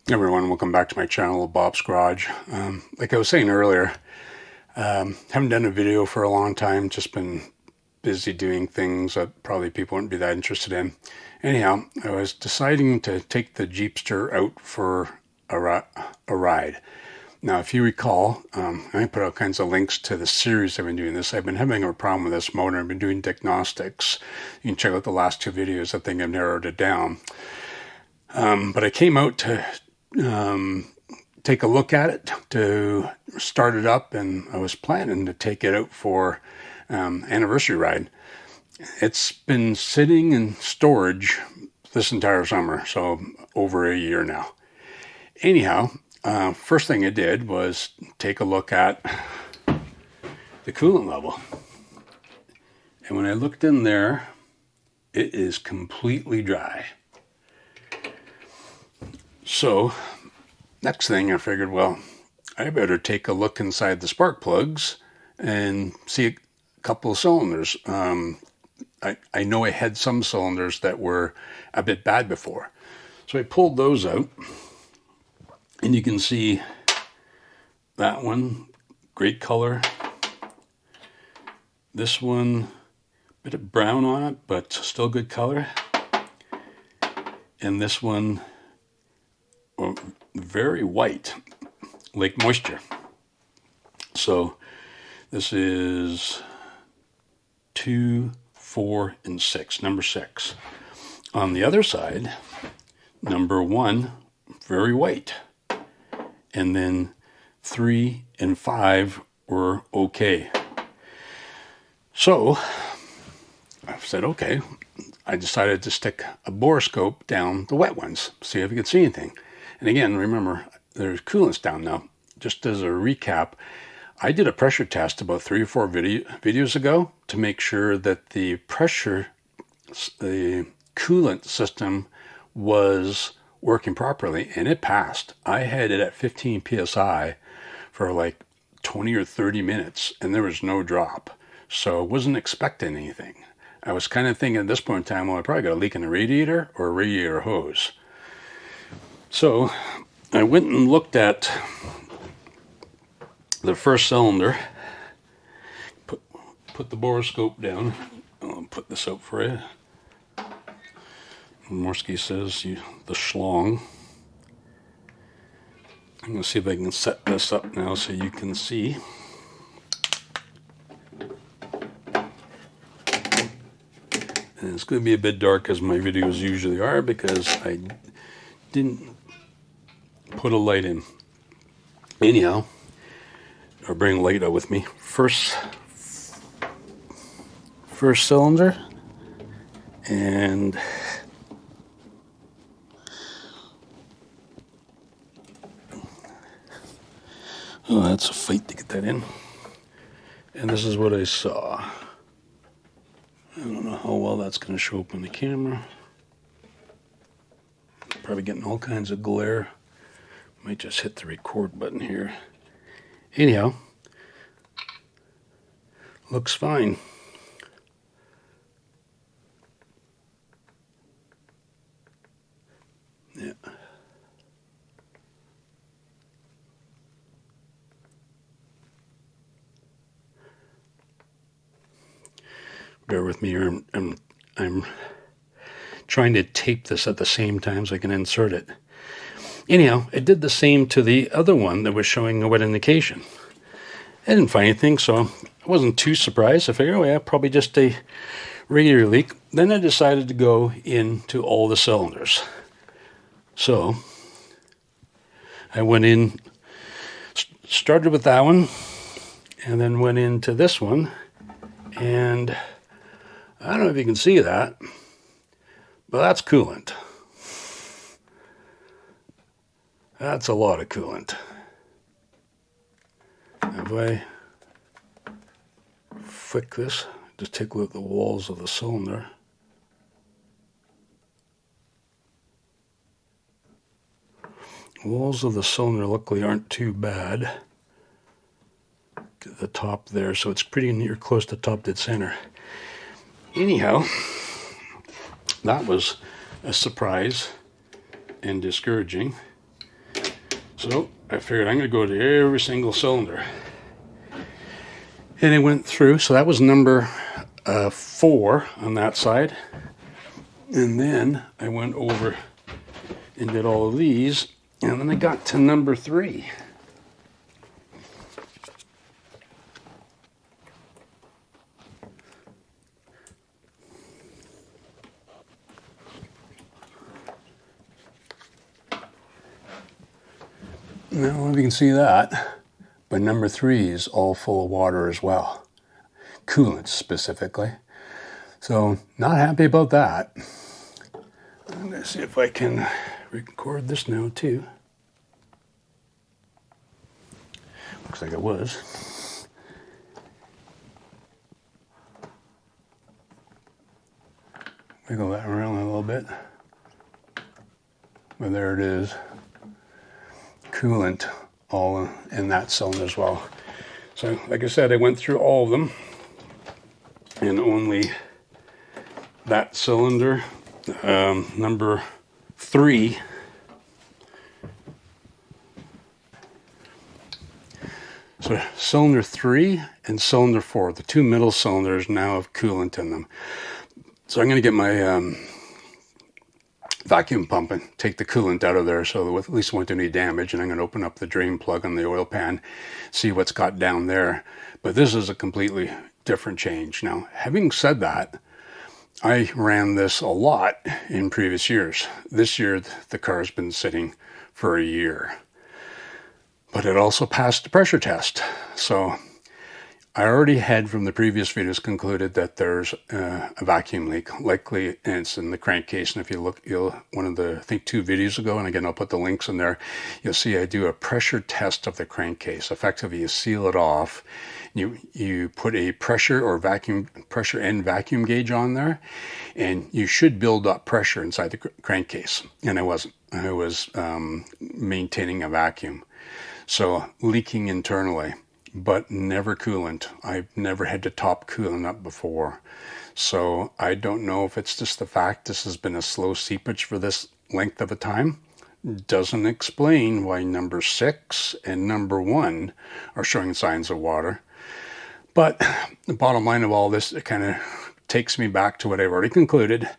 Hey everyone, welcome back to my channel, Bob's Garage. Like I was saying earlier, haven't done a video for a long time, just been busy doing things that probably people wouldn't be that interested in. Anyhow, I was deciding to take the Jeepster out for a ride. Now, if you recall, I put all kinds of links to the series I've been doing this. I've been having a problem with this motor. I've been doing diagnostics. You can check out the last two videos. I think I've narrowed it down. But I came out to take a look at it, to start it up, and I was planning to take it out for anniversary ride. It's been sitting in storage this entire summer, so over a year now. Anyhow, first thing I did was take a look at the coolant level. And when I looked in there, it is completely dry. So next thing I figured, well, I better take a look inside the spark plugs and see a couple of cylinders. I know I had some cylinders that were a bit bad before. So I pulled those out, and you can see that one, great color. This one, a bit of brown on it, but still good color. And this one, well, very white, like moisture. So this is 2, 4, and 6, number 6. On the other side, number 1, very white. And then 3 and 5 were okay. So I said, okay, I decided to stick a borescope down the wet ones, see if we could see anything. And again, remember, there's coolants down now. Just as a recap, I did a pressure test about 3 or 4 videos ago to make sure that the coolant system was working properly, and it passed. I had it at 15 psi for like 20 or 30 minutes, and there was no drop. So I wasn't expecting anything. I was kind of thinking at this point in time, well, I probably got a leak in the radiator or a radiator hose. So I went and looked at the first cylinder, put the borescope down. I'll put this out for you. Morsky says the schlong. I'm going to see if I can set this up now so you can see. And it's going to be a bit dark as my videos usually are because I didn't put a light in. Anyhow, I'll bring a light out with me. First cylinder, and oh, that's a fight to get that in. And this is what I saw. I don't know how well that's going to show up on the camera. Probably getting all kinds of glare. Might just hit the record button here. Anyhow, looks fine. Yeah. Bear with me here. I'm trying to tape this at the same time so I can insert it. Anyhow, it did the same to the other one that was showing a wet indication. I didn't find anything, so I wasn't too surprised. I figured, oh yeah, probably just a radiator leak. Then I decided to go into all the cylinders. So I went in, started with that one, and then went into this one, and I don't know if you can see that, but that's coolant. That's a lot of coolant. If I flick this, just take a look at the walls of the cylinder. Walls of the cylinder luckily aren't too bad. Get the top there, so it's pretty near close to top dead center. Anyhow, that was a surprise and discouraging. So I figured I'm going to go to every single cylinder. And it went through, so that was number 4 on that side. And then I went over and did all of these, and then I got to number 3. Now, I don't know if you can see that, but number 3 is all full of water as well. Coolant specifically. So, not happy about that. I'm going to see if I can record this now too. Looks like it was. Wiggle that around a little bit. But there it is. Coolant all in that cylinder as well. So, like I said, I went through all of them, and only that cylinder, number 3, so cylinder 3 and cylinder 4, the 2 middle cylinders now have coolant in them. So I'm going to get my vacuum pump and take the coolant out of there so that at least won't do any damage, and I'm going to open up the drain plug on the oil pan, see what's got down there. But this is a completely different change. Now, having said that, I ran this a lot in previous years. This year, the car's been sitting for a year. But it also passed the pressure test. So I already had from the previous videos concluded that there's a vacuum leak, likely, and it's in the crankcase. And if you look, one of the, I think 2 videos ago, and again, I'll put the links in there, you'll see I do a pressure test of the crankcase. Effectively, you seal it off. You put a pressure and vacuum gauge on there, and you should build up pressure inside the crankcase. And I wasn't. I was maintaining a vacuum. So leaking internally, but never coolant. I've never had to top coolant up before. So I don't know if it's just the fact this has been a slow seepage for this length of a time. Doesn't explain why number 6 and number 1 are showing signs of water. But the bottom line of all this, it kind of takes me back to what I've already concluded.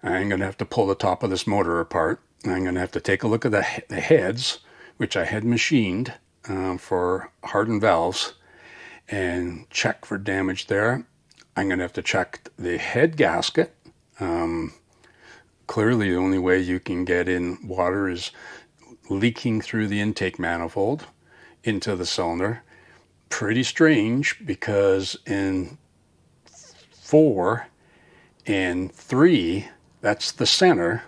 I'm going to have to pull the top of this motor apart. I'm going to have to take a look at the heads, which I had machined for hardened valves, and check for damage there. I'm going to have to check the head gasket. Clearly, the only way you can get in water is leaking through the intake manifold into the cylinder. Pretty strange, because in 4 and 3, that's the center,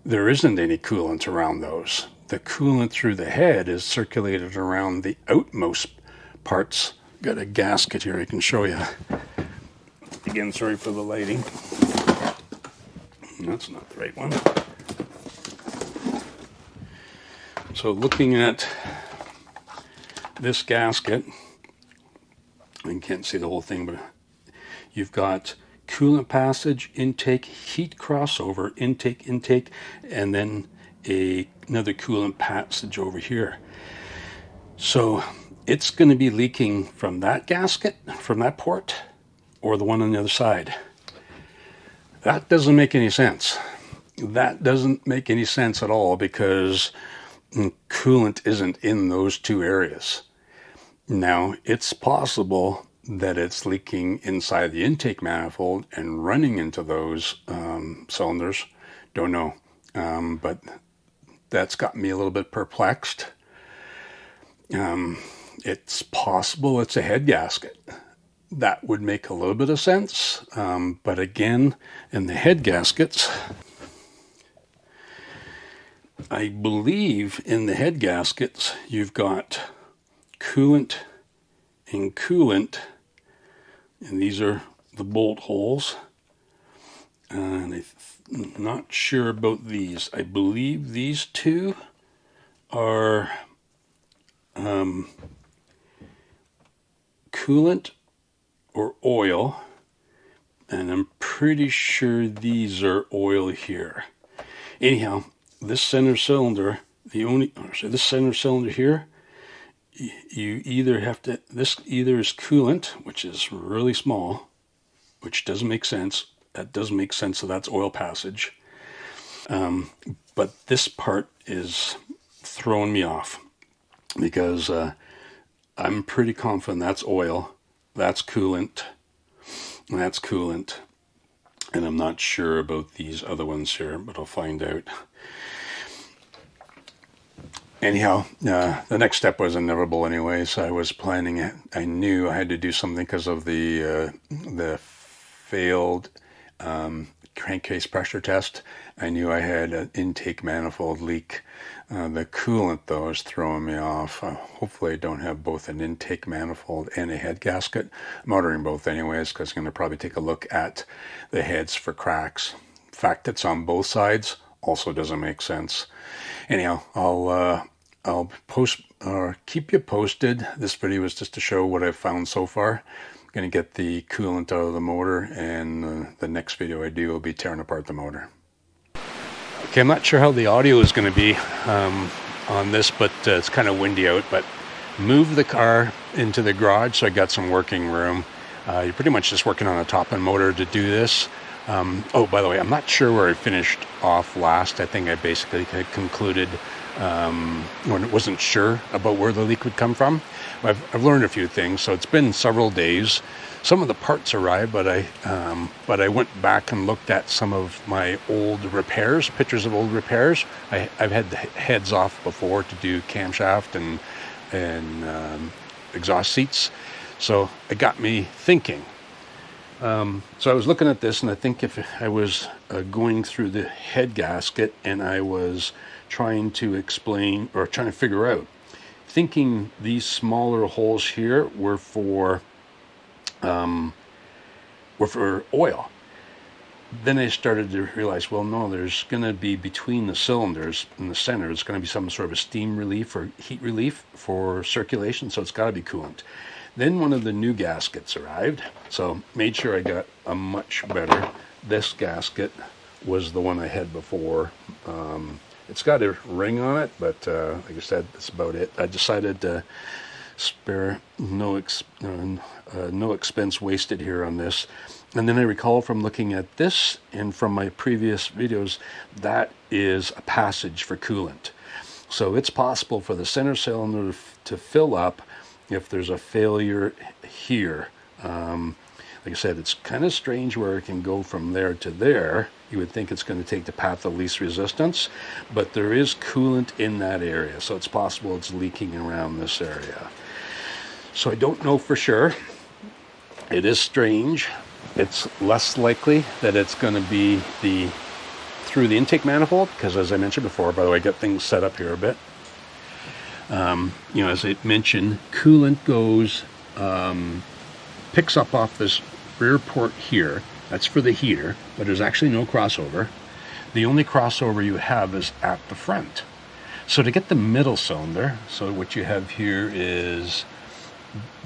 there isn't any coolant around those. The coolant through the head is circulated around the outmost parts. Got a gasket here I can show you. Again, sorry for the lighting. That's not the right one. So looking at this gasket, I can't see the whole thing, but you've got coolant passage, intake, heat crossover, intake, and then another coolant passage over here. So it's going to be leaking from that gasket, from that port, or the one on the other side. That doesn't make any sense. That doesn't make any sense at all, because coolant isn't in those 2 areas. Now, it's possible that it's leaking inside the intake manifold and running into those cylinders. Don't know. But that's got me a little bit perplexed. It's possible it's a head gasket. That would make a little bit of sense. But again, in the head gaskets, I believe in the head gaskets, you've got coolant and coolant, and these are the bolt holes. And I'm not sure about these. I believe these 2 are coolant or oil, and I'm pretty sure these are oil here. Anyhow, this center cylinder So this center cylinder here, you either have to, this either is coolant, which is really small, which doesn't make sense. That doesn't make sense, so that's oil passage. But this part is throwing me off because I'm pretty confident that's oil, that's coolant, and that's coolant. And I'm not sure about these other ones here, but I'll find out. Anyhow, the next step was inevitable anyways. I was planning it. I knew I had to do something because of the failed crankcase pressure test. I knew I had an intake manifold leak. The coolant, though, is throwing me off. Hopefully I don't have both an intake manifold and a head gasket. I'm ordering both anyways because I'm going to probably take a look at the heads for cracks. The fact it's on both sides also doesn't make sense. Anyhow, I'll post or keep you posted. This video is just to show what I've found so far. I'm going to get the coolant out of the motor, and the next video I do will be tearing apart the motor. Okay, I'm not sure how the audio is going to be on this, but it's kind of windy out. But move the car into the garage, so I got some working room. You're pretty much just working on a top-end motor to do this. Oh, by the way, I'm not sure where I finished off last. I think I basically concluded when I wasn't sure about where the leak would come from. I've learned a few things, so it's been several days. Some of the parts arrived, but I went back and looked at some of my old repairs, pictures of old repairs. I've had the heads off before to do camshaft and exhaust seats, so it got me thinking. So I was looking at this, and I think if I was going through the head gasket and I was trying to explain or trying to figure out, thinking these smaller holes here were for oil. Then I started to realize, well, no, there's going to be between the cylinders in the center, there's going to be some sort of a steam relief or heat relief for circulation, so it's got to be coolant. Then one of the new gaskets arrived, so made sure I got a much better. This gasket was the one I had before. It's got a ring on it, but like I said, that's about it. I decided to spare no expense wasted here on this. And then I recall from looking at this and from my previous videos, that is a passage for coolant. So it's possible for the center cylinder to fill up if there's a failure here. Like I said, it's kind of strange where it can go from there to there. You would think it's going to take the path of least resistance, but there is coolant in that area, so it's possible it's leaking around this area. So I don't know for sure. It is strange. It's less likely that it's going to be through the intake manifold, because as I mentioned before, by the way, I got things set up here a bit. As I mentioned, coolant goes, picks up off this rear port here. That's for the heater, but there's actually no crossover. The only crossover you have is at the front. So to get the middle cylinder, so what you have here is,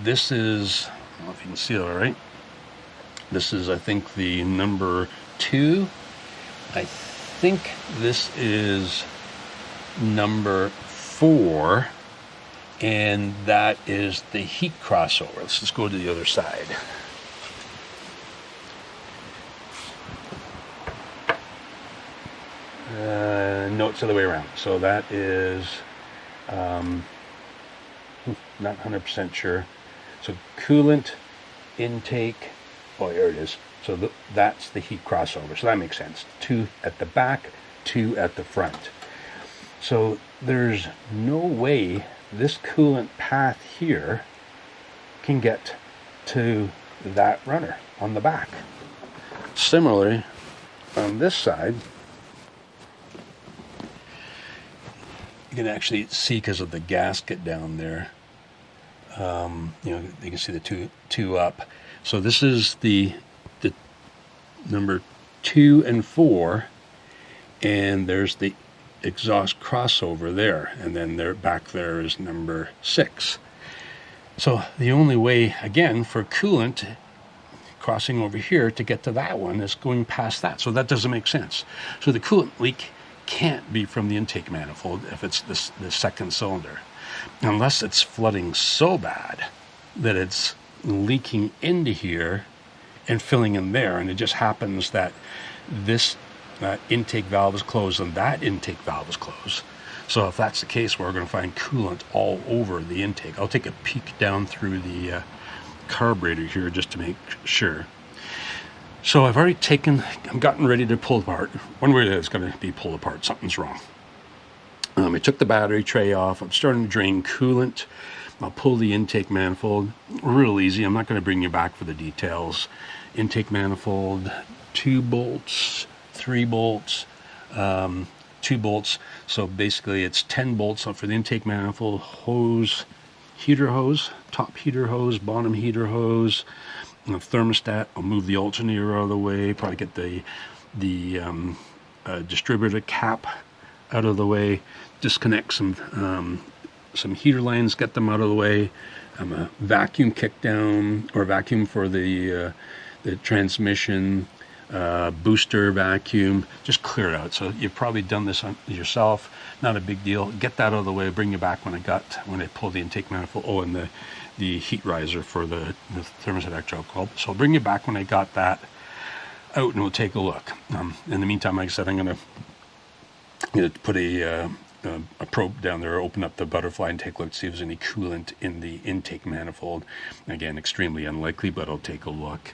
this is, I don't know if you can see it all right. This is, I think, the number 2. I think this is number 4. And that is the heat crossover. Let's just go to the other side. No, it's the other way around. So that is, not 100% sure. So coolant intake, oh, here it is. So that's the heat crossover. So that makes sense. 2 at the back, 2 at the front. So there's no way this coolant path here can get to that runner on the back. Similarly, on this side, you can actually see, because of the gasket down there, you can see the two up. So this is the number 2 and 4, and there's the exhaust crossover there, and then back there is number 6. So the only way, again, for coolant crossing over here to get to that one is going past that. So that doesn't make sense. So the coolant leak can't be from the intake manifold if it's the second cylinder, unless it's flooding so bad that it's leaking into here and filling in there, and it just happens that this intake valve is closed and that intake valve is closed. So if that's the case, we're going to find coolant all over the intake. I'll take a peek down through the carburetor here just to make sure. So I've already gotten ready to pull apart. One way it's going to be pulled apart, something's wrong. I took the battery tray off. I'm starting to drain coolant. I'll pull the intake manifold. Real easy. I'm not going to bring you back for the details. Intake manifold, 2 bolts, 3 bolts, 2 bolts. So basically it's 10 bolts for the intake manifold, hose, heater hose, top heater hose, bottom heater hose, thermostat. I'll move the alternator out of the way, probably get the distributor cap out of the way, disconnect some heater lines, get them out of the way. A vacuum kick down, or vacuum for the transmission, booster vacuum, just clear it out. So you've probably done this yourself, not a big deal. Get that out of the way, bring you back when I pull the intake manifold, and the heat riser for the thermostat extra alcohol. So I'll bring you back when I got that out and we'll take a look. In the meantime, like I said, I'm going to put a probe down there, open up the butterfly and take a look, see if there's any coolant in the intake manifold. Again, extremely unlikely, but I'll take a look.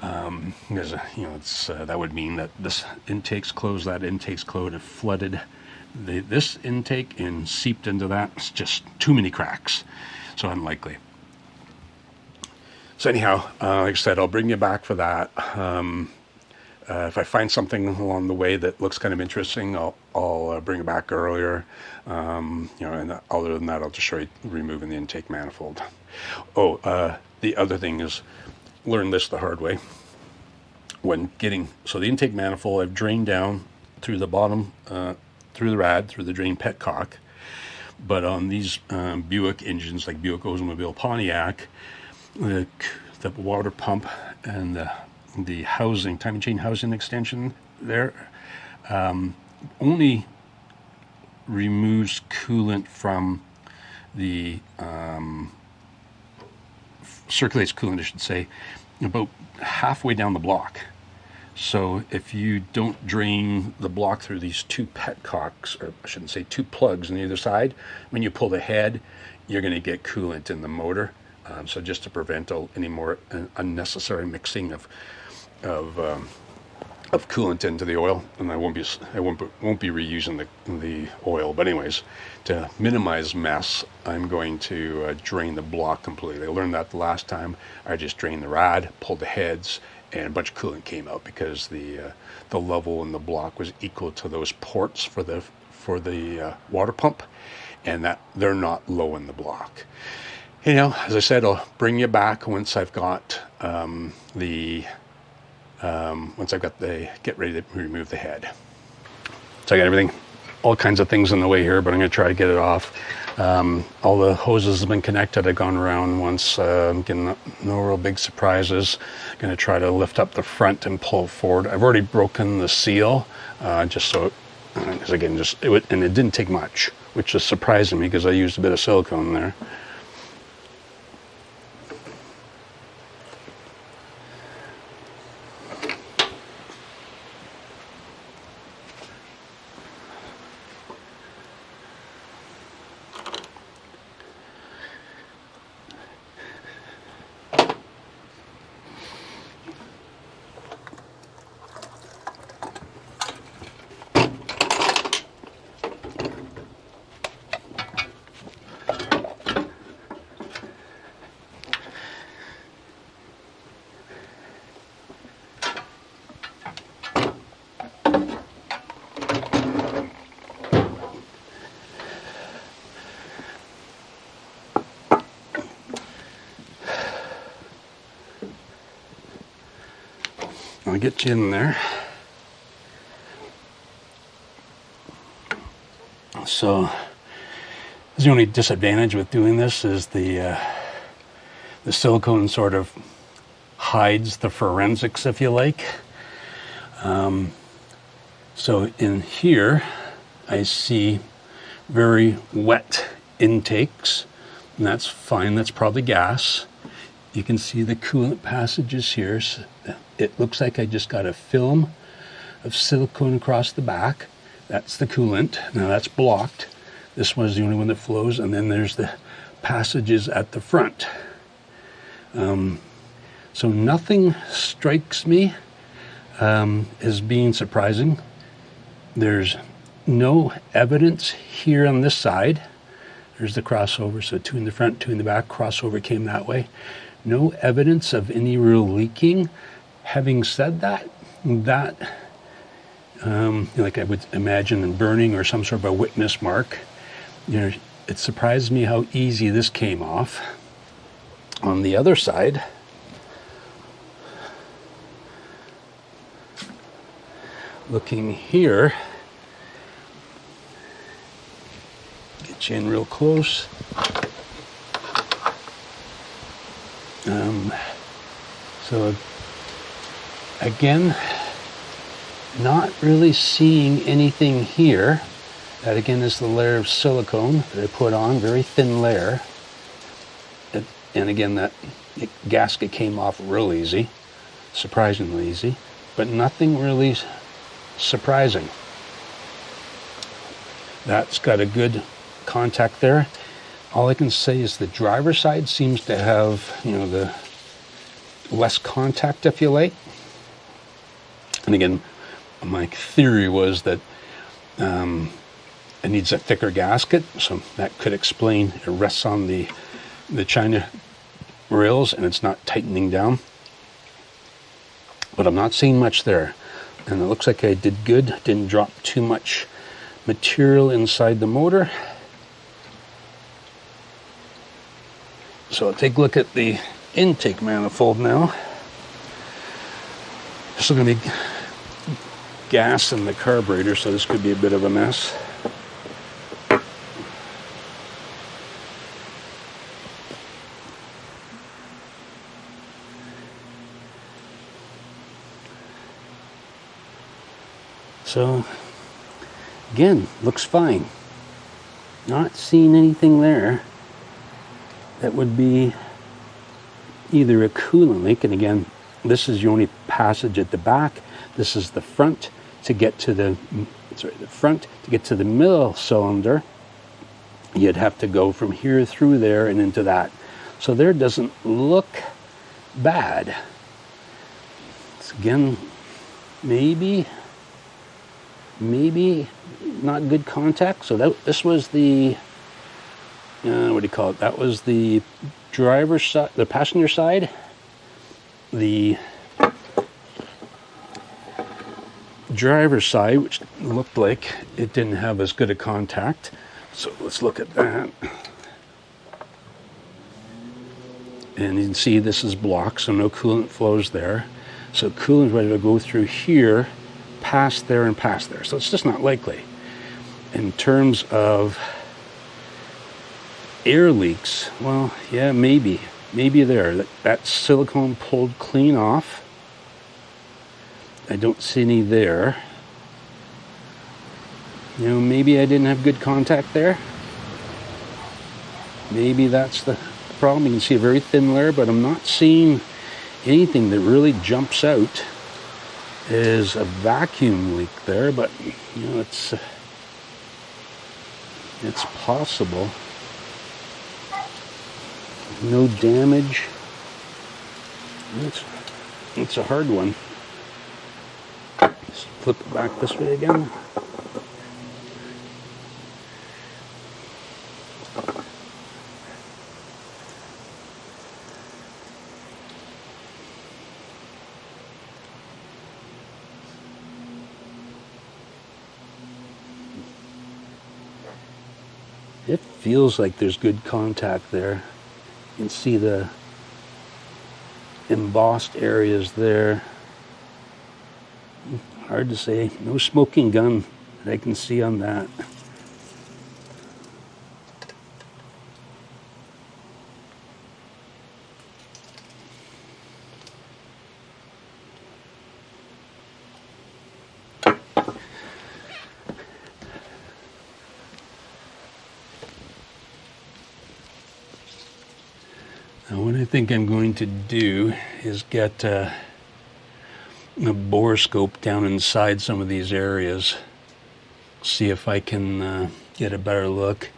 Because it's that would mean that this intake's closed, that intake's closed, it flooded this intake and seeped into that. It's just too many cracks, so unlikely. So anyhow, like I said, I'll bring you back for that. If I find something along the way that looks kind of interesting, I'll bring it back earlier. And other than that, I'll just show you removing the intake manifold. The other thing is, learn this the hard way. So the intake manifold, I've drained down through the bottom, through the rad, through the drain petcock. But on these Buick engines, like Buick, Oldsmobile, Pontiac, the water pump and the housing, timing chain housing extension there, only removes coolant from the, circulates coolant, I should say, about halfway down the block. So if you don't drain the block through these 2 petcocks, or I shouldn't say 2 plugs on either side, when you pull the head, you're going to get coolant in the motor. So just to prevent any more unnecessary mixing of coolant into the oil, and I won't be reusing the oil. But anyways, to minimize mess, I'm going to drain the block completely. I learned that the last time. I just drained the rad, pulled the heads, and a bunch of coolant came out because the level in the block was equal to those ports for the water pump, and that they're not low in the block. As I said, I'll bring you back once I've got get ready to remove the head. So I got everything, all kinds of things in the way here, but I'm going to try to get it off. All the hoses have been connected. I've gone around once, getting no real big surprises. Going to try to lift up the front and pull it forward. I've already broken the seal, just so, because again, it didn't take much, which is surprising me because I used a bit of silicone there. I'll get you in there. So the only disadvantage with doing this is the silicone sort of hides the forensics, if you like. So in here, I see very wet intakes, and that's fine. That's probably gas. You can see the coolant passages here. So it looks like I just got a film of silicone across the back. That's the coolant. Now that's blocked. This one's the only one that flows, and then there's the passages at the front. So nothing strikes me as being surprising. There's no evidence here on this side. There's the crossover, so 2 in the front, 2 in the back. Crossover came that way. No evidence of any real leaking. Having said that, like I would imagine in burning or some sort of a witness mark, it surprised me how easy this came off. On the other side, looking here, get you in real close. So again, not really seeing anything here. That again is the layer of silicone that I put on, very thin layer. And again, that gasket came off real easy, surprisingly easy, but nothing really surprising. That's got a good contact there. All I can say is the driver's side seems to have, the less contact, if you like. And again, my theory was that it needs a thicker gasket, so that could explain it rests on the China rails and it's not tightening down. But I'm not seeing much there. And it looks like I did good, didn't drop too much material inside the motor. So I'll take a look at the intake manifold now. There's still going to be gas in the carburetor, so this could be a bit of a mess. So again, looks fine. Not seeing anything there that would be either a coolant leak, and again, this is the only passage at the back. This is the front to get to the middle cylinder. You'd have to go from here through there and into that. So there doesn't look bad. It's again, maybe not good contact. So this was the what do you call it? That was the driver's side, the passenger side. The driver's side, which looked like it didn't have as good a contact. So let's look at that. And you can see this is blocked, so no coolant flows there. So coolant is ready to go through here, past there and past there. So it's just not likely. In terms of air leaks, well, yeah, maybe there. That silicone pulled clean off. I don't see any there. Maybe I didn't have good contact there. Maybe that's the problem. You can see a very thin layer, but I'm not seeing anything that really jumps out as a vacuum leak there, but it's possible. No damage. It's a hard one. Just flip it back this way again. It feels like there's good contact there. You can see the embossed areas there. Hard to say. No smoking gun that I can see on that. So what I think I'm going to do is get a borescope down inside some of these areas, see if I can get a better look.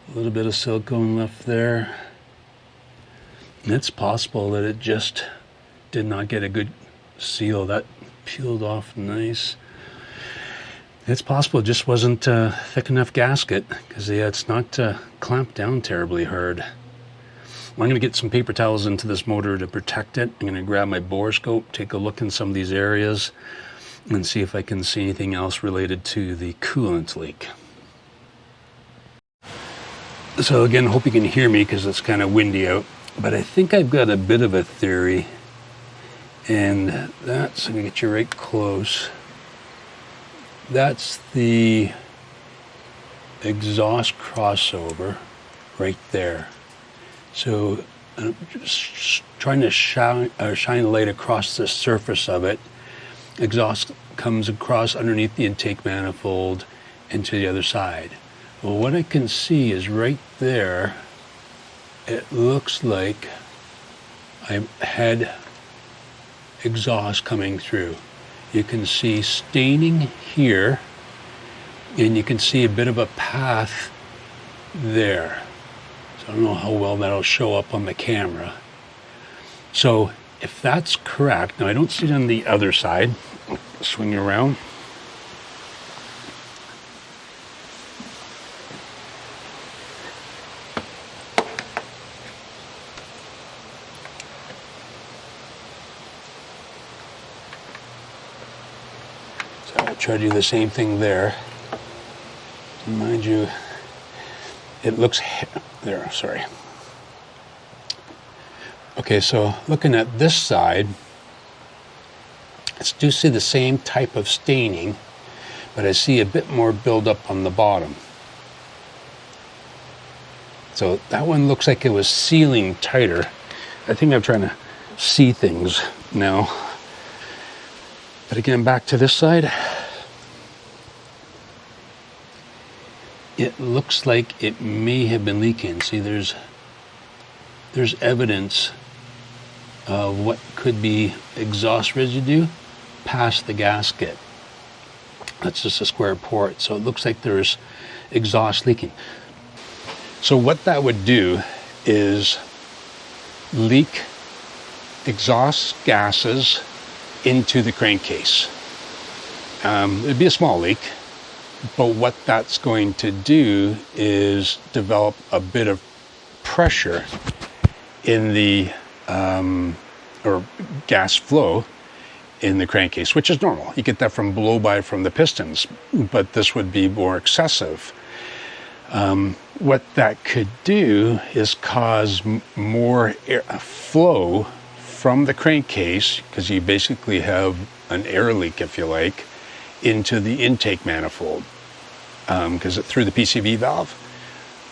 A little bit of silicone left there. And it's possible that it just did not get a good seal. That peeled off nice. It's possible it just wasn't a thick enough gasket, because yeah, it's not clamped down terribly hard. I'm going to get some paper towels into this motor to protect it. I'm going to grab my borescope, take a look in some of these areas, and see if I can see anything else related to the coolant leak. So again, hope you can hear me because it's kind of windy out, but I think I've got a bit of a theory, and that's, I'm going to get you right close. That's the exhaust crossover right there. So I'm just trying to shine a light across the surface of it. Exhaust comes across underneath the intake manifold and to the other side. Well, what I can see is right there, it looks like I had exhaust coming through. You can see staining here, and you can see a bit of a path there. So I don't know how well that'll show up on the camera. So if that's correct, now I don't see it on the other side. Swing around. I'll try to do the same thing there. Mind you, it looks there, sorry. Okay, so looking at this side, I do see the same type of staining, but I see a bit more buildup on the bottom. So that one looks like it was sealing tighter. I think I'm trying to see things now. But again, back to this side. It looks like it may have been leaking. See, there's evidence of what could be exhaust residue past the gasket. That's just a square port, so it looks like there's exhaust leaking. So what that would do is leak exhaust gases into the crankcase. It'd be a small leak, but what that's going to do is develop a bit of pressure in the or gas flow in the crankcase, which is normal. You get that from blow-by from the pistons, but this would be more excessive. What that could do is cause more air flow from the crankcase, because you basically have an air leak, if you like, into the intake manifold, because through the PCV valve.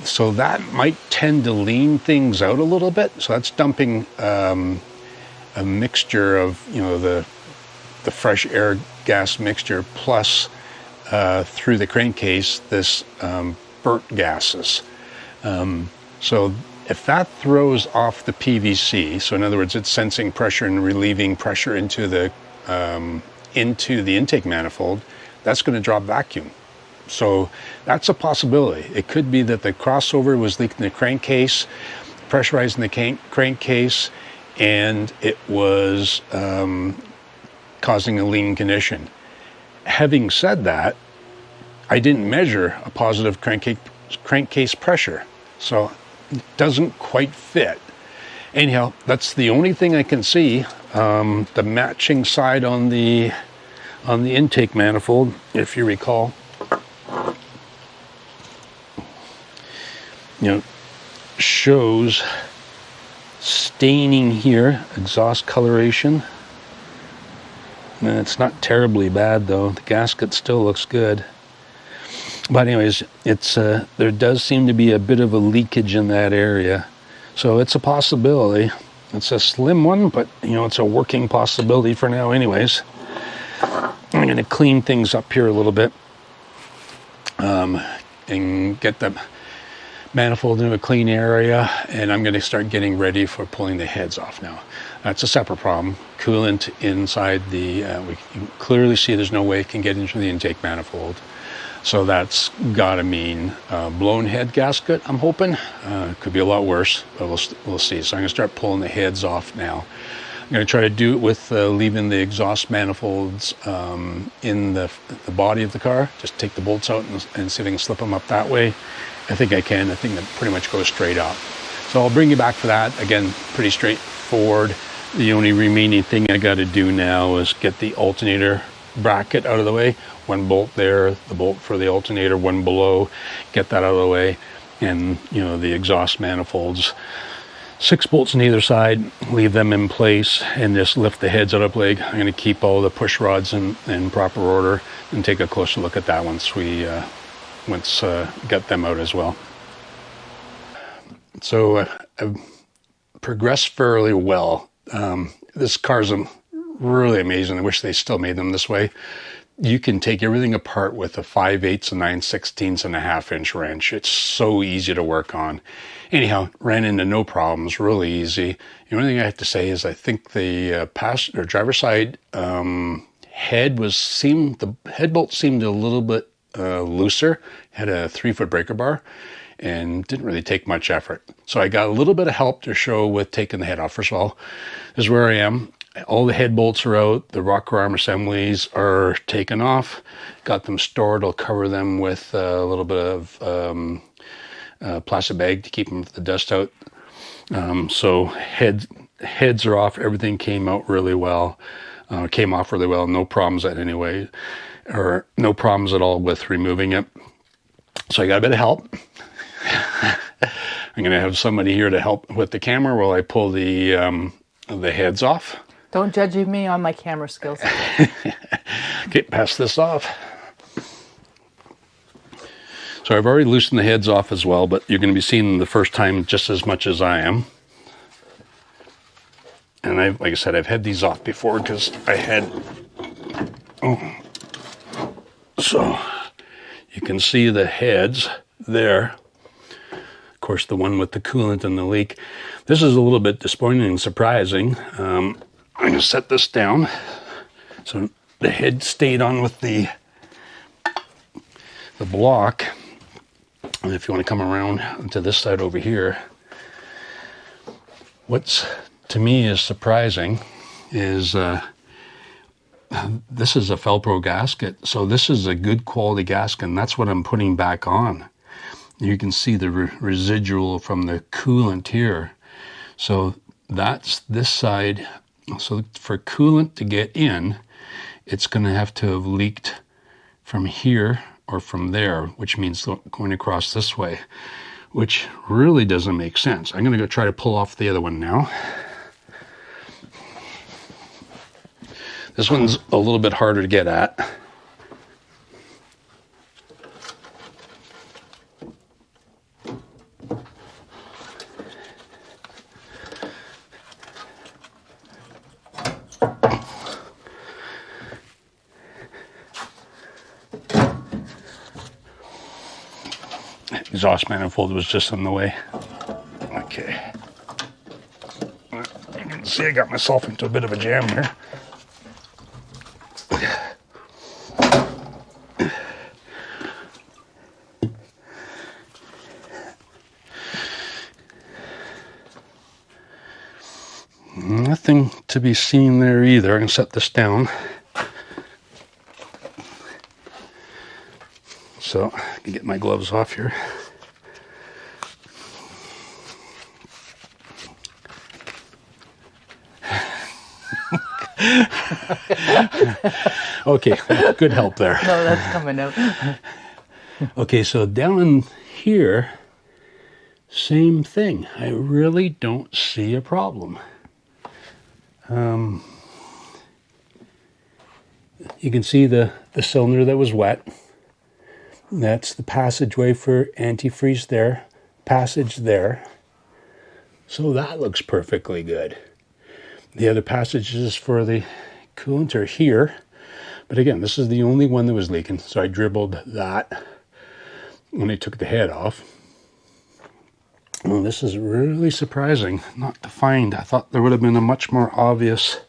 So that might tend to lean things out a little bit. So that's dumping a mixture of, you know, the fresh air gas mixture plus through the crankcase this burnt gases. So if that throws off the PVC, so in other words, it's sensing pressure and relieving pressure into the intake manifold, that's going to drop vacuum. So that's a possibility. It could be that the crossover was leaking the crankcase, pressurizing the crankcase, and it was causing a lean condition. Having said that, I didn't measure a positive crankcase pressure, so it doesn't quite fit. Anyhow, that's the only thing I can see. The matching side on the intake manifold, if you recall, shows staining here, exhaust coloration. And it's not terribly bad though. The gasket still looks good. But anyways, it's there does seem to be a bit of a leakage in that area. So it's a possibility. It's a slim one, but it's a working possibility for now anyways. I'm going to clean things up here a little bit and get manifold into a clean area, and I'm going to start getting ready for pulling the heads off now. That's a separate problem. Coolant inside the, we can clearly see there's no way it can get into the intake manifold. So that's got to mean blown head gasket, I'm hoping. Could be a lot worse, but we'll see. So I'm going to start pulling the heads off now. I'm going to try to do it with leaving the exhaust manifolds in the body of the car. Just take the bolts out and see if I can slip them up that way. I think I can. I think that pretty much goes straight up. So I'll bring you back for that. Again, pretty straightforward. The only remaining thing I got to do now is get the alternator bracket out of the way. One bolt there, the bolt for the alternator, one below, get that out of the way. And, you know, the exhaust manifolds, 6 bolts on either side, leave them in place and just lift the heads out of leg. I'm going to keep all the push rods in proper order and take a closer look at that once we get them out as well. So I've progressed fairly well. This car's really amazing. I wish they still made them this way. You can take everything apart with a 5/8 and 9/16 and a 1/2 inch wrench. It's so easy to work on. Anyhow, ran into no problems, really easy. The only thing I have to say is I think the passenger driver's side the head bolt seemed a little bit looser. Had a 3-foot breaker bar and didn't really take much effort. So I got a little bit of help to show with taking the head off. First of all, this is where I am. All the head bolts are out. The rocker arm assemblies are taken off. Got them stored. I'll cover them with a little bit of plastic bag to keep the dust out. So heads are off. Everything came out really well. Came off really well. No problems anyway, or no problems at all with removing it. So I got a bit of help. I'm going to have somebody here to help with the camera while I pull the heads off. Don't judge me on my camera skills. Okay, pass this off. So I've already loosened the heads off as well, but you're going to be seeing them the first time just as much as I am. And like I said, I've had these off before because I had... So you can see the heads there. Of course, the one with the coolant and the leak. This is a little bit disappointing and surprising. I'm going to set this down. So the head stayed on with the block. And if you want to come around to this side over here, what's to me is surprising is this is a Felpro gasket. So this is a good quality gasket, and that's what I'm putting back on. You can see the residual from the coolant here. So that's this side. So for coolant to get in, it's going to have to have leaked from here or from there, which means going across this way, which really doesn't make sense. I'm going to go try to pull off the other one now. This one's a little bit harder to get at. Exhaust manifold was just in the way. Okay. You can see I got myself into a bit of a jam here. Nothing to be seen there either. I can set this down. So I can get my gloves off here. Okay, good help there. No, that's coming out. Okay, so down here, same thing. I really don't see a problem. You can see the cylinder that was wet. That's the passageway for antifreeze there, passage there. So that looks perfectly good. The other passages for the coolant are here. But again, this is the only one that was leaking. So I dribbled that when I took the head off. Well, this is really surprising not to find. I thought there would have been a much more obvious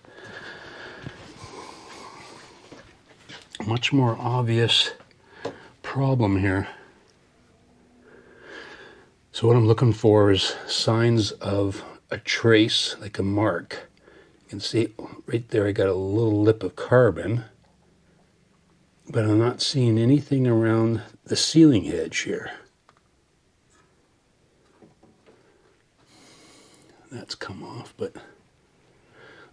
problem here. So what I'm looking for is signs of a trace, like a mark. You can see right there I got a little lip of carbon, but I'm not seeing anything around the ceiling edge here. That's come off, but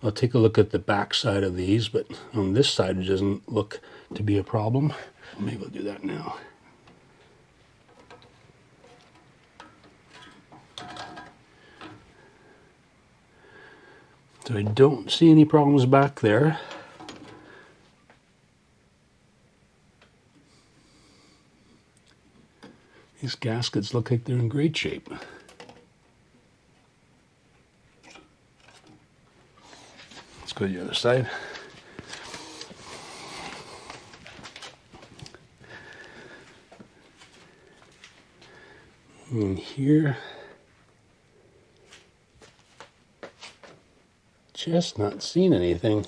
I'll take a look at the back side of these, but on this side it doesn't look to be a problem. Maybe I'll do that now. So I don't see any problems back there. These gaskets look like they're in great shape. Let's go to the other side. And here, just not seeing anything.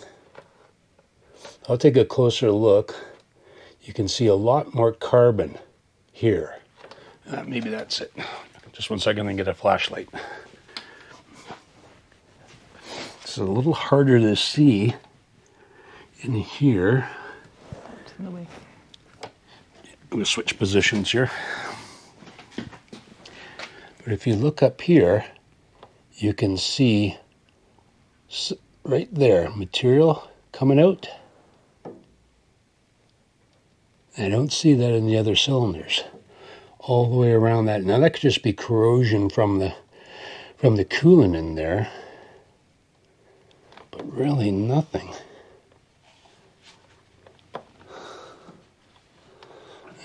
I'll take a closer look. You can see a lot more carbon here. Maybe that's it. Just 1 second and get a flashlight. It's a little harder to see in here. In the way. I'm going to switch positions here. But if you look up here, you can see right there, material coming out. I don't see that in the other cylinders. All the way around that. Now that could just be corrosion from the coolant in there. But really nothing.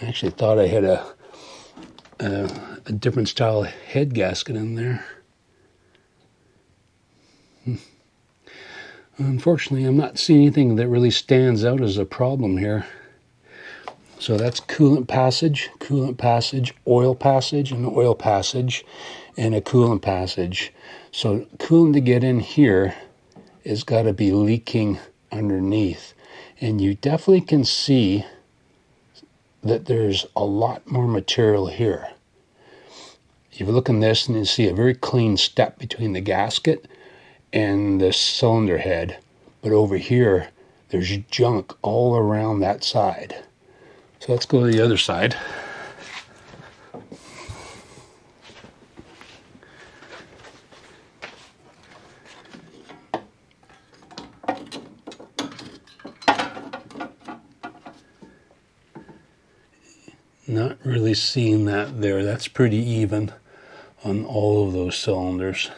I actually thought I had a different style head gasket in there. Unfortunately, I'm not seeing anything that really stands out as a problem here. So that's coolant passage, oil passage, and oil passage, and a coolant passage. So coolant to get in here has got to be leaking underneath. And you definitely can see that there's a lot more material here. If you look in this and you see a very clean step between the gasket and the cylinder head, but over here there's junk all around that side. So let's go to the other side. Not really seeing that there. That's pretty even on all of those cylinders.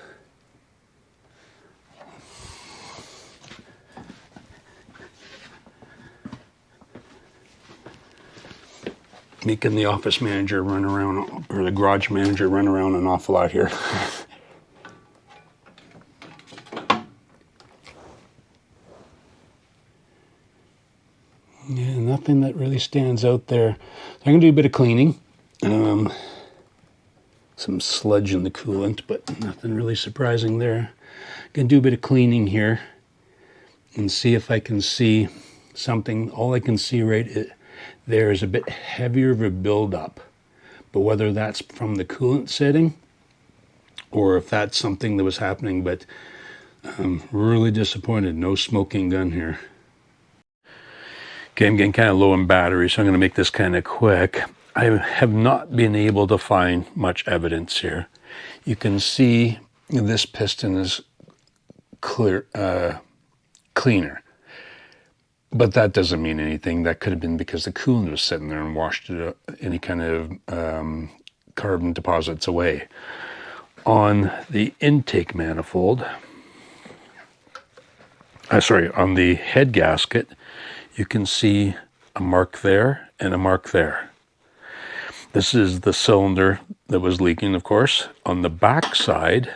Making the office manager run around, or the garage manager run around an awful lot here. Yeah, nothing that really stands out there. I'm going to do a bit of cleaning. Some sludge in the coolant, but nothing really surprising there. Going to do a bit of cleaning here and see if I can see something. All I can see there is a bit heavier of a buildup, but whether that's from the coolant setting or if that's something that was happening, but I'm really disappointed. No smoking gun here. Okay, I'm getting kind of low in battery, so I'm going to make this kind of quick. I have not been able to find much evidence here. You can see this piston is cleaner. But that doesn't mean anything. That could have been because the coolant was sitting there and washed any kind of carbon deposits away. On the intake manifold, on the head gasket, you can see a mark there and a mark there. This is the cylinder that was leaking, of course. On the back side,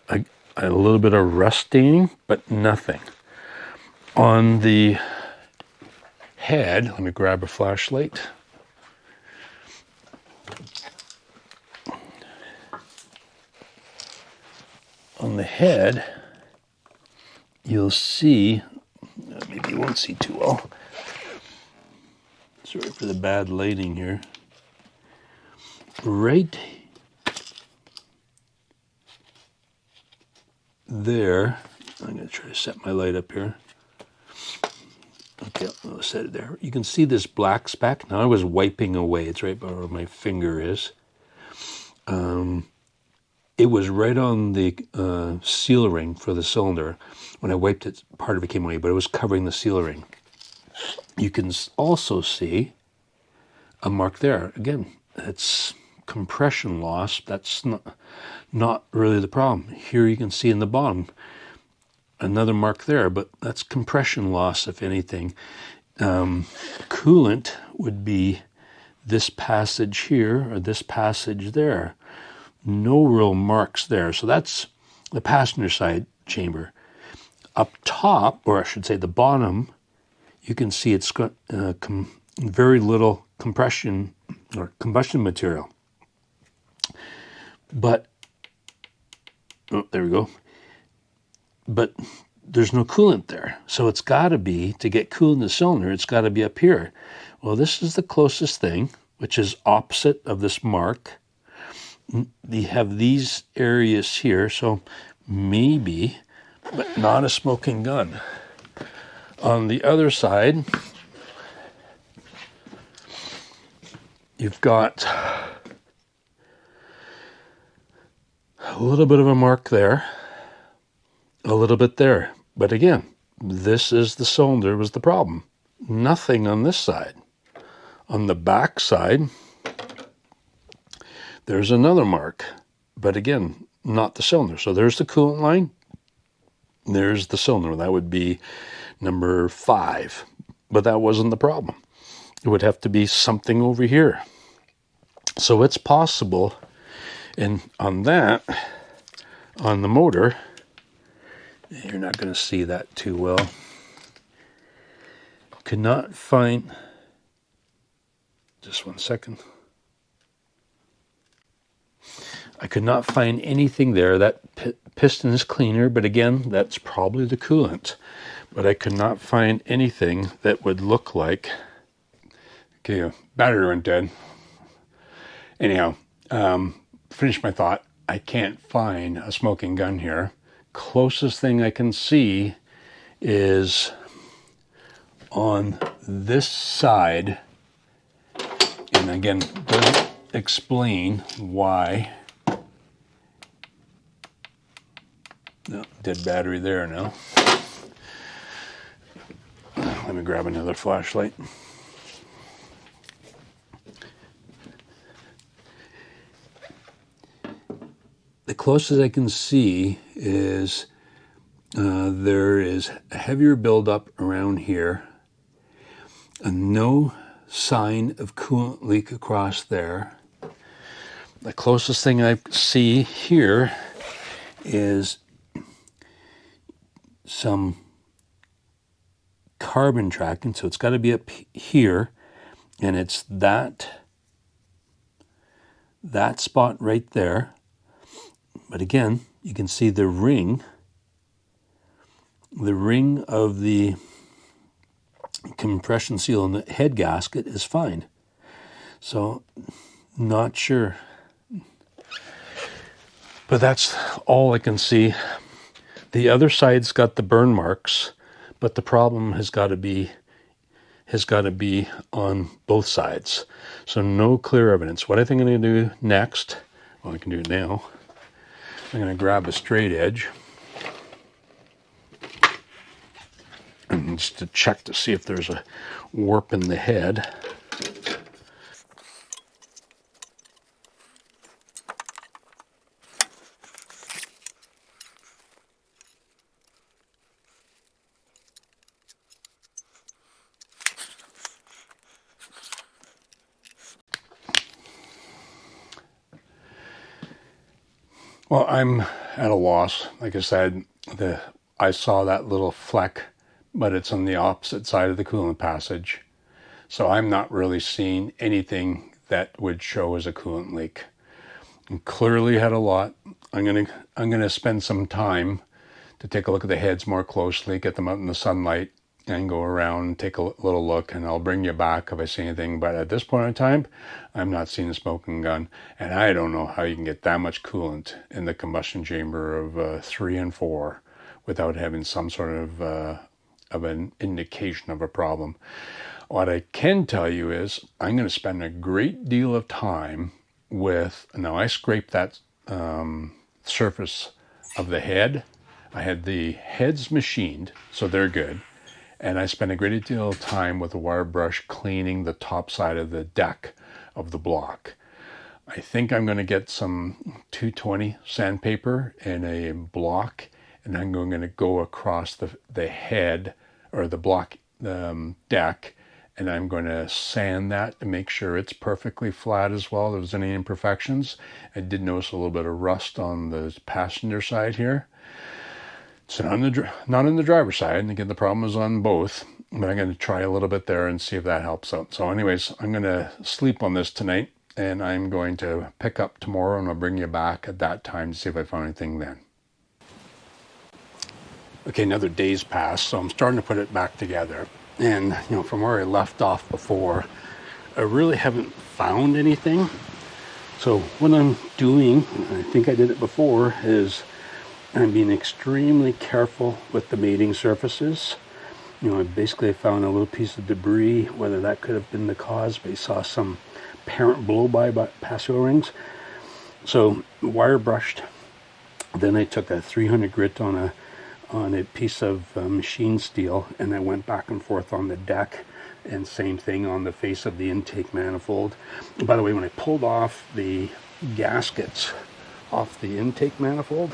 a little bit of rust staining, but nothing. On the head, let me grab a flashlight. on the head, you'll see, maybe you won't see too well. Sorry for the bad lighting here. Right there, I'm going to try to set my light up here. Okay, I'll set it there. You can see this black speck. Now I was wiping away. It's right where my finger is. It was right on the seal ring for the cylinder. When I wiped it, part of it came away, but it was covering the seal ring. You can also see a mark there. Again, it's compression loss. That's not really the problem. Here you can see in the bottom another mark there, but that's compression loss, if anything. Coolant would be this passage here or this passage there. No real marks there. So that's the passenger side chamber. Up top, or I should say the bottom, you can see it's got very little compression or combustion material. But, oh, there we go. But there's no coolant there. So it's got to be, to get coolant in the cylinder, it's got to be up here. Well, this is the closest thing, which is opposite of this mark. You have these areas here, so maybe, but not a smoking gun. On the other side, you've got a little bit of a mark there, a little bit there. But again, this is the cylinder was the problem. Nothing on this side. On the back side, there's another mark, but again, not the cylinder. So there's the coolant line. There's the cylinder. That would be number 5, but that wasn't the problem. It would have to be something over here. So it's possible, and on that, on the motor, you're not going to see that too well. Could not find, just one second. I could not find anything there. That piston is cleaner, but again, that's probably the coolant. But I could not find anything that would look like. Okay, battery went dead. Anyhow, finish my thought. I can't find a smoking gun here. Closest thing I can see is on this side. And again, doesn't explain why. No, dead battery there now. Let me grab another flashlight. The closest I can see is there is a heavier buildup around here, and no sign of coolant leak across there. The closest thing I see here is some carbon tracking, so it's got to be up here, and it's that spot right there. But again, you can see the ring of the compression seal in the head gasket is fine. So, not sure. But that's all I can see. The other side's got the burn marks, but the problem has got to be on both sides. So no clear evidence. What I think I'm going to do next, well, I can do it now. I'm going to grab a straight edge and just to check to see if there's a warp in the head. Well, I'm at a loss. Like I said, I saw that little fleck, but it's on the opposite side of the coolant passage. So I'm not really seeing anything that would show as a coolant leak. And clearly had a lot I'm gonna spend some time to take a look at the heads more closely, get them out in the sunlight, and go around and take a little look, and I'll bring you back if I see anything. But at this point in time, I'm not seeing a smoking gun, and I don't know how you can get that much coolant in the combustion chamber of 3 and 4 without having some sort of an indication of a problem. What I can tell you is I'm going to spend a great deal of time with, now I scraped that surface of the head. I had the heads machined, so they're good. And I spent a great deal of time with a wire brush cleaning the top side of the deck of the block. I think I'm going to get some 220 sandpaper in a block, and I'm going to go across the head or the block deck, and I'm going to sand that to make sure it's perfectly flat as well. If there's any imperfections, I did notice a little bit of rust on the passenger side here. It's not on the driver's side, and again, the problem is on both, but I'm going to try a little bit there and see if that helps out. So anyways, I'm going to sleep on this tonight, and I'm going to pick up tomorrow, and I'll bring you back at that time to see if I found anything then. Okay, another day's passed, so I'm starting to put it back together. And, from where I left off before, I really haven't found anything. So what I'm doing, and I think I did it before, is I'm being extremely careful with the mating surfaces. I basically found a little piece of debris, whether that could have been the cause, but I saw some parent blow-by pass O-rings. So wire brushed. Then I took a 300 grit on a piece of machine steel, and I went back and forth on the deck, and same thing on the face of the intake manifold. And by the way, when I pulled off the gaskets off the intake manifold,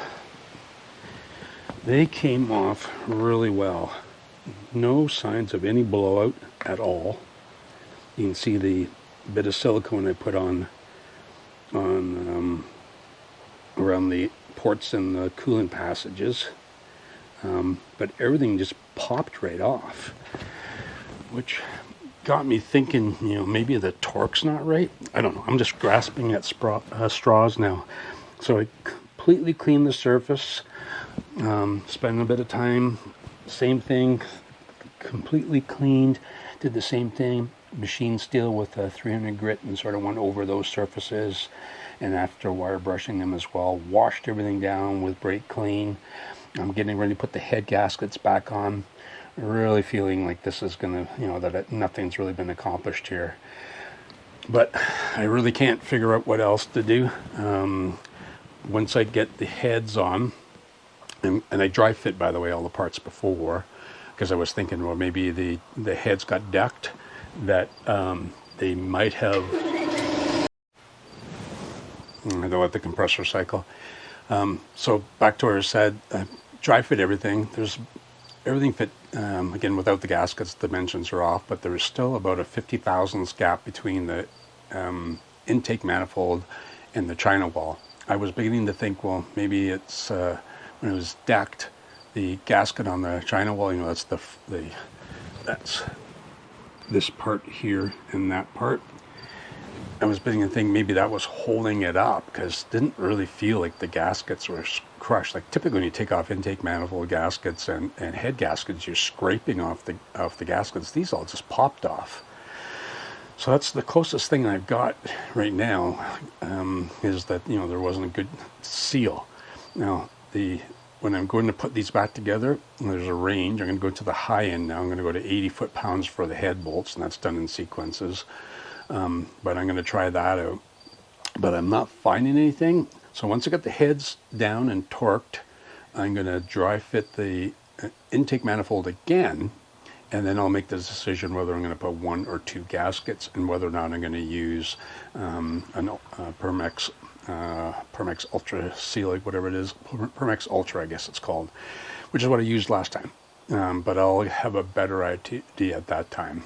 they came off really well. No signs of any blowout at all. You can see the bit of silicone I put on around the ports and the coolant passages. But everything just popped right off, which got me thinking, maybe the torque's not right. I don't know. I'm just grasping at straws now. So I completely cleaned the surface, spent a bit of time, same thing, completely cleaned, did the same thing, machine steel with a 300 grit and sort of went over those surfaces, and after wire brushing them as well, washed everything down with brake clean. I'm getting ready to put the head gaskets back on, really feeling like this is gonna, nothing's really been accomplished here. But I really can't figure out what else to do. Once I get the heads on, and I dry fit, by the way, all the parts before, because I was thinking, well, maybe the heads got decked, that they might have, I don't let the compressor cycle. So back to where I said, dry fit everything. There's everything fit, again, without the gaskets, the dimensions are off, but there is still about a 50 thousandths gap between the intake manifold and the China wall. I was beginning to think, well, maybe it's when it was decked, the gasket on the China wall, that's that's this part here and that part. I was beginning to think maybe that was holding it up, because it didn't really feel like the gaskets were crushed. Like typically when you take off intake manifold gaskets and head gaskets, you're scraping off the gaskets. These all just popped off. So that's the closest thing I've got right now, is that, there wasn't a good seal. Now, when I'm going to put these back together, there's a range. I'm going to go to the high end now. I'm going to go to 80 foot-pounds for the head bolts, and that's done in sequences. But I'm going to try that out. But I'm not finding anything. So once I get the heads down and torqued, I'm going to dry fit the intake manifold again, and then I'll make the decision whether I'm going to put 1 or 2 gaskets, and whether or not I'm going to use Permex Ultra Seal, whatever it is, Permex Ultra, I guess it's called, which is what I used last time. But I'll have a better idea at that time.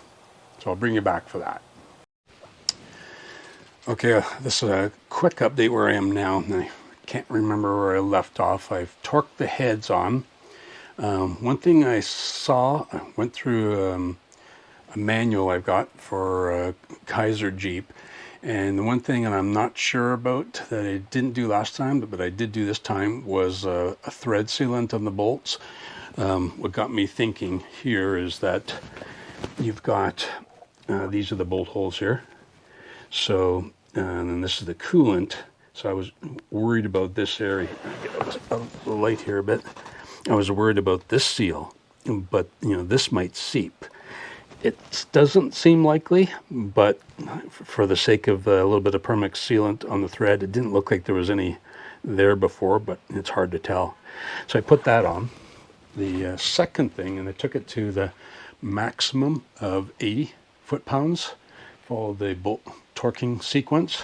So I'll bring you back for that. Okay, this is a quick update where I am now. I can't remember where I left off. I've torqued the heads on. One thing I saw, I went through a manual I've got for Kaiser Jeep, And the one thing that I'm not sure about that I didn't do last time, but I did do this time, was a thread sealant on the bolts. What got me thinking here is that you've got, these are the bolt holes here. So, and then this is the coolant. So I was worried about this area. Get out the light here a bit. I was worried about this seal, but this might seep. It doesn't seem likely, but for the sake of a little bit of Permex sealant on the thread, it didn't look like there was any there before, but it's hard to tell. So I put that on. The second thing, and I took it to the maximum of 80 foot-pounds, follow the bolt torquing sequence.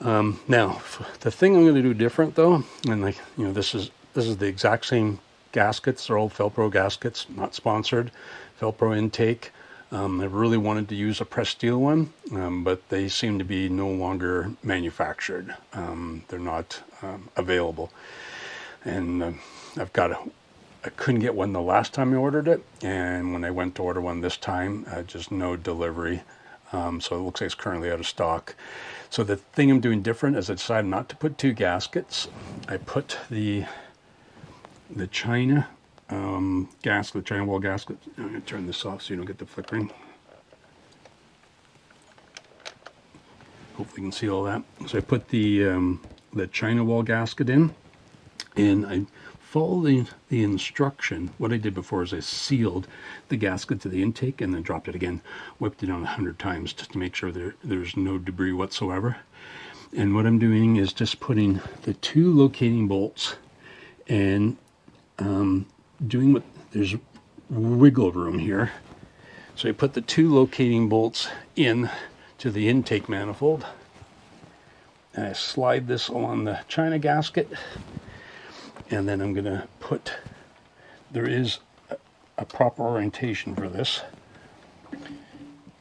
Now, the thing I'm going to do different though, and this is the exact same gaskets. They're all Felpro gaskets, not sponsored. Felpro intake. I really wanted to use a pressed steel one, but they seem to be no longer manufactured. They're not available, and I couldn't get one the last time I ordered it, and when I went to order one this time, just no delivery. So it looks like it's currently out of stock. So the thing I'm doing different is I decided not to put two gaskets. I put the China gasket, the China wall gasket. I'm going to turn this off so you don't get the flickering. Hopefully you can see all that. So I put the China wall gasket in, and I follow the instruction. What I did before is I sealed the gasket to the intake and then dropped it again, whipped it on 100 times just to make sure there's no debris whatsoever. And what I'm doing is just putting the two locating bolts and there's wiggle room here. So I put the two locating bolts in to the intake manifold, and I slide this along the China gasket, and then I'm going to there is a proper orientation for this.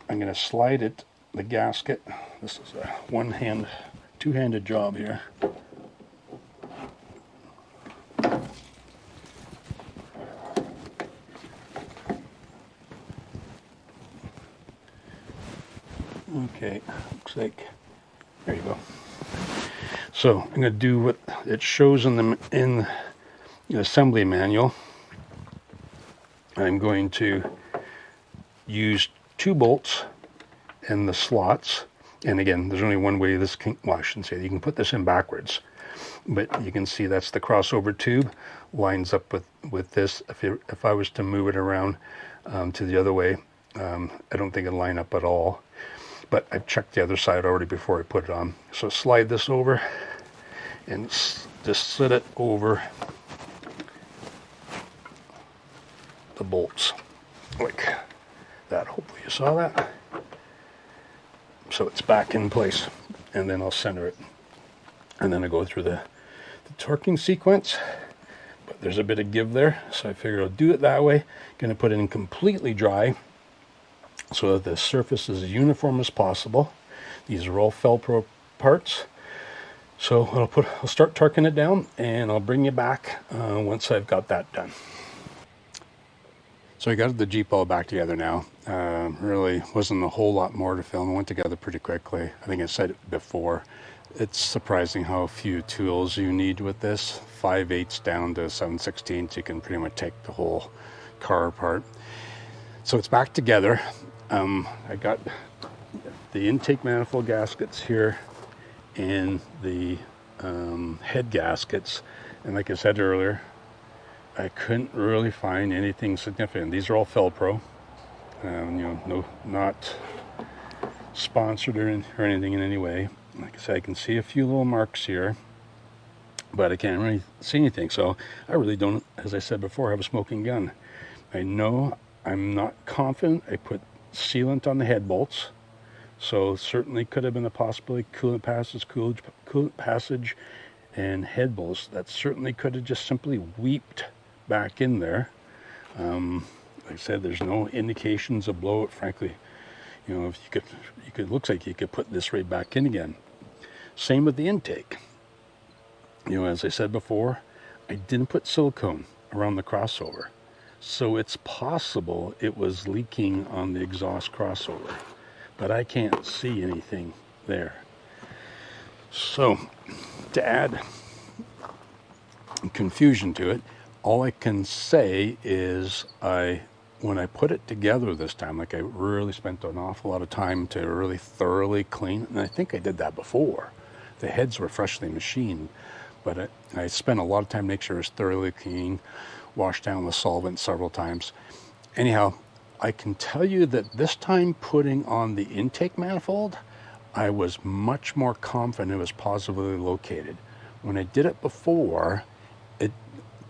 I'm going to slide the gasket. This is a two-handed job here. Okay, looks like, there you go. So I'm going to do what it shows in the assembly manual. I'm going to use two bolts in the slots. And again, there's only one way this can, well, I shouldn't say that. You can put this in backwards, but you can see that's the crossover tube lines up with this. If I was to move it around to the other way, I don't think it'll line up at all. But I've checked the other side already before I put it on. So slide this over and just slid it over the bolts like that. Hopefully you saw that. So it's back in place, and then I'll center it. And then I go through the torquing sequence, but there's a bit of give there, so I figured I'll do it that way. Gonna put it in completely dry so that the surface is as uniform as possible. These are all Felpro parts. So I'll start torquing it down, and I'll bring you back once I've got that done. So I got the Jeep all back together now. Really wasn't a whole lot more to film. It went together pretty quickly. I think I said it before. It's surprising how few tools you need with this. 5/8 down to 7/16, you can pretty much take the whole car apart. So it's back together. I got the intake manifold gaskets here and the head gaskets. And like I said earlier, I couldn't really find anything significant. These are all Felpro. Not sponsored or anything in any way. Like I said, I can see a few little marks here, but I can't really see anything. So I really don't, as I said before, have a smoking gun. I know I'm not confident. I put sealant on the head bolts, so certainly could have been a possibility. Coolant passage, and head bolts. That certainly could have just simply weeped back in there. Like I said, there's no indications of blowout. Frankly, if you could, looks like you could put this right back in again. Same with the intake. As I said before, I didn't put silicone around the crossover, so it's possible it was leaking on the exhaust crossover, but I can't see anything there. So to add confusion to it, all I can say is when I put it together this time, like I really spent an awful lot of time to really thoroughly clean, and I think I did that before. The heads were freshly machined, but I spent a lot of time to make sure it was thoroughly clean, washed down with solvent several times. Anyhow, I can tell you that this time putting on the intake manifold, I was much more confident it was positively located. When I did it before, it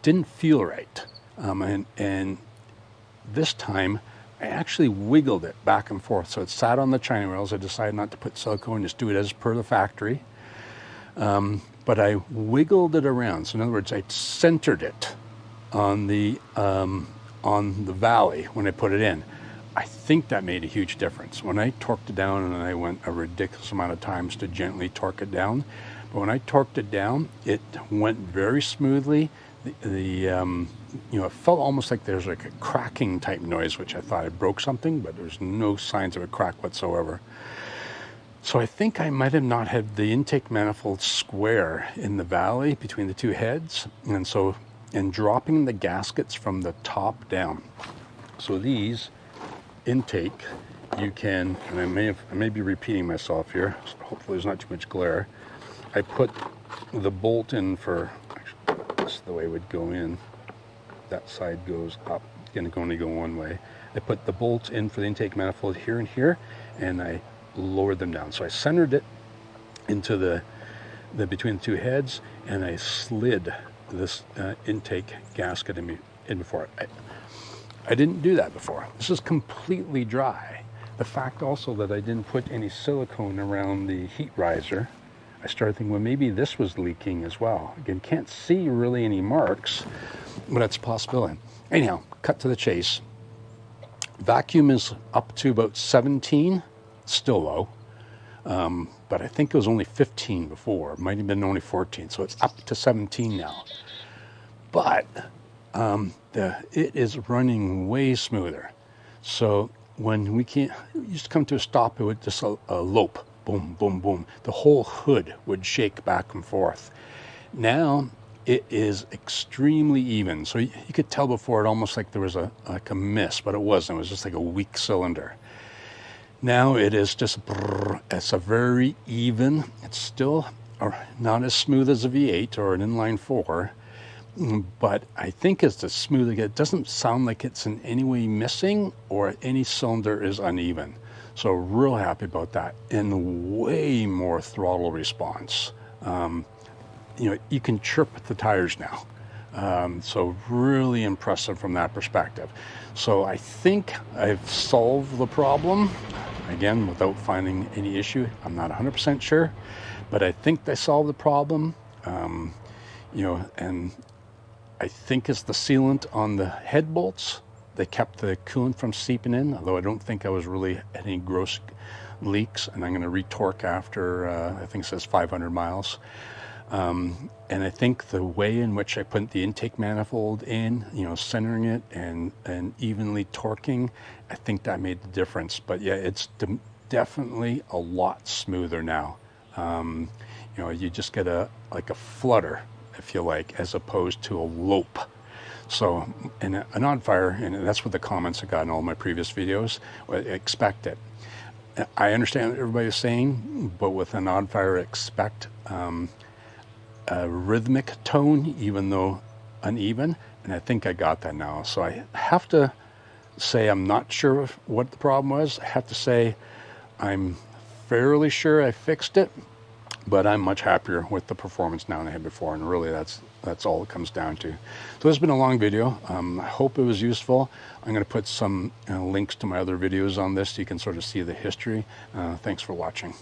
didn't feel right. And this time, I actually wiggled it back and forth. So it sat on the training rails. I decided not to put silicone, just do it as per the factory. But I wiggled it around. So in other words, I centered it on the valley when I put it in. I think that made a huge difference. When I torqued it down, and I went a ridiculous amount of times to gently torque it down, but when I torqued it down, it went very smoothly. It felt almost like there's like a cracking type noise, which I thought I broke something, but there's no signs of a crack whatsoever. So I think I might have not had the intake manifold square in the valley between the two heads, and dropping the gaskets from the top down. So these intake, you can, and I may be repeating myself here, so hopefully there's not too much glare. I put the bolt in for, actually, this is the way it would go in. That side goes up, it's going to only go one way. I put the bolts in for the intake manifold here and here, and I lowered them down. So I centered it into the between the two heads, and I slid this intake gasket in before. I didn't do that before. This is completely dry. The fact also that I didn't put any silicone around the heat riser, I started thinking, well, maybe this was leaking as well. Again, can't see really any marks, but it's a possibility. Anyhow, cut to the chase. Vacuum is up to about 17, still low, but I think it was only 15 before. It might have been only 14, so it's up to 17 now. But it is running way smoother. So when we used to come to a stop, it would just a lope, boom, boom, boom. The whole hood would shake back and forth. Now it is extremely even. So you could tell before it almost like there was like a miss, but it wasn't. It was just like a weak cylinder. Now it is just, it's a very even. It's still not as smooth as a V8 or an inline 4, but I think it's the smooth. It doesn't sound like it's in any way missing or any cylinder is uneven. So real happy about that. And way more throttle response. You can chirp the tires now. So really impressive from that perspective. So I think I've solved the problem. Again, without finding any issue. I'm not 100% sure, but I think they solved the problem. And I think it's the sealant on the head bolts. They kept the coolant from seeping in, although I don't think I was really any gross leaks. And I'm going to retorque after, I think it says 500 miles. And I think the way in which I put the intake manifold in, centering it and evenly torquing, I think that made the difference. But yeah, it's definitely a lot smoother now. You just get a flutter, if you like, as opposed to a lope. So, and an on-fire, and that's what the comments I got in all my previous videos, expect it. I understand what everybody's saying, but with an on-fire, expect a rhythmic tone, even though uneven, and I think I got that now. So I have to say I'm not sure what the problem was. I have to say I'm fairly sure I fixed it, but I'm much happier with the performance now than I had before, and really that's all it comes down to. So this has been a long video. I hope it was useful. I'm going to put some links to my other videos on this so you can sort of see the history. Thanks for watching.